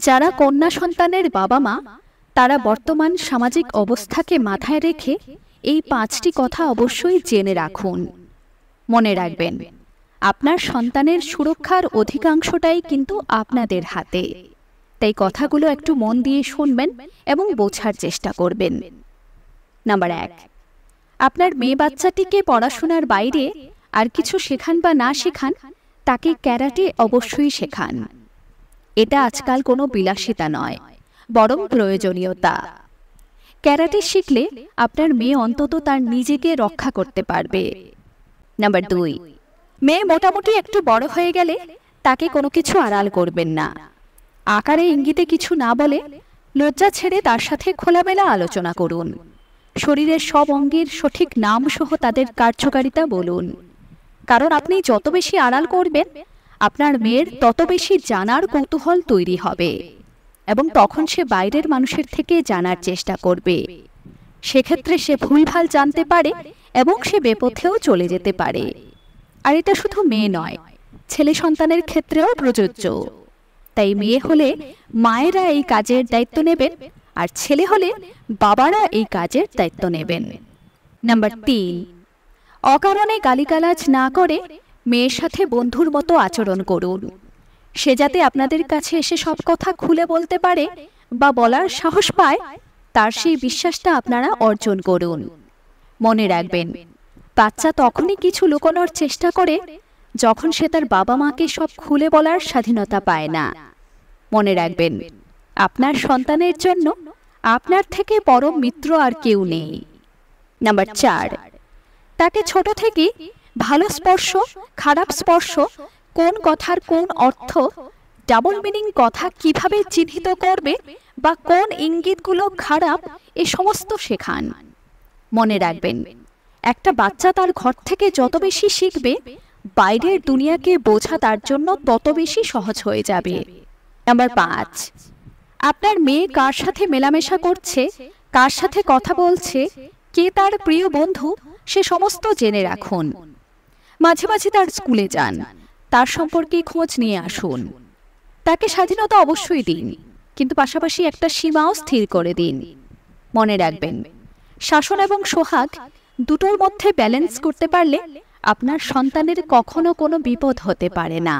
যারা কন্যা সন্তানের বাবা মা তারা বর্তমান সামাজিক অবস্থাকে মাথায় রেখে এই 5টি কথা অবশ্যই জেনে রাখুন। মনে রাখবেন, আপনার সন্তানের সুরক্ষার অধিকাংশটাই কিন্তু আপনাদের হাতে। তাই কথাগুলো একটু মন দিয়ে শুনবেন এবং বোঝার চেষ্টা করবেন। নাম্বার 1, আপনার মেয়ে বাচ্চাটিকে পড়াশোনার বাইরে আর কিছু শেখান বা না শেখান, তাকে ক্যারাটে অবশ্যই শেখান। এটা আজকাল কোনো বিলাসিতা নয়, বরং প্রয়োজনীয়তা। ক্যারাটে শিখলে আপনার মেয়ে অন্তত তার নিজেকে রক্ষা করতে পারবে। নাম্বার 2, মেয়ে মোটামুটি একটু বড় হয়ে গেলে তাকে কোনো কিছু আড়াল করবেন না। আকারে ইঙ্গিতে কিছু না বলে লজ্জা ছেড়ে তার সাথে খোলামেলা আলোচনা করুন। শরীরের সব অঙ্গের সঠিক নাম সহ তাদের কার্যকারিতা বলুন। কারণ আপনি যত বেশি আড়াল করবেন, আপনার মেয়ের তত বেশি জানার কৌতূহল তৈরি হবে এবং তখন সে বাইরের মানুষের থেকে জানার চেষ্টা করবে। সেক্ষেত্রে সে ভুলভাল জানতে পারে এবং সে বেপথেও চলে যেতে পারে। আর এটা শুধু মেয়ে নয়, ছেলে সন্তানের ক্ষেত্রেও প্রযোজ্য। তাই মেয়ে হলে মায়েরা এই কাজের দায়িত্ব নেবেন, আর ছেলে হলে বাবারা এই কাজের দায়িত্ব নেবেন। নাম্বার 3, অকারণে গালিগালাজ না করে মেয়ের সাথে বন্ধুর মতো আচরণ করুন। সে যাতে আপনাদের কাছে এসে সব কথা খুলে বলতে পারে বা বলার সাহস পায়, তার সেই বিশ্বাসটা আপনারা অর্জন করুন। মনে রাখবেন, বাচ্চা তখনই কিছু লুকানোর চেষ্টা করে যখন সে তার বাবা মাকে সব খুলে বলার স্বাধীনতা পায় না। মনে রাখবেন, আপনার সন্তানের জন্য আপনার থেকে পরম মিত্র আর কেউ নেই। নাম্বার 4, তাকে ছোট থেকে ভালো স্পর্শ, খারাপ স্পর্শ, কোন কথার কোন অর্থ, ডাবল মিনিং কথা কিভাবে চিহ্নিত করবে বা কোন ইঙ্গিতগুলো খারাপ, এ সমস্ত শেখান। মনে রাখবেন, একটা বাচ্চা তার ঘর থেকে যত বেশি শিখবে, বাইরের দুনিয়াকে বোঝা তার জন্য তত বেশি সহজ হয়ে যাবে। নাম্বার 5, আপনার মেয়ে কার সাথে মেলামেশা করছে, কার সাথে কথা বলছে, কে তার প্রিয় বন্ধু, সে সমস্ত জেনে রাখুন। মাঝে মাঝে তার স্কুলে যান, তার সম্পর্কে খোঁজ নিয়ে আসুন। তাকে স্বাধীনতা অবশ্যই দিন, কিন্তু পাশাপাশি একটা সীমাও স্থির করে দিন। মনে রাখবেন, শাসন এবং সোহাগ দুটোর মধ্যে ব্যালেন্স করতে পারলে আপনার সন্তানের কখনো কোনো বিপদ হতে পারে না।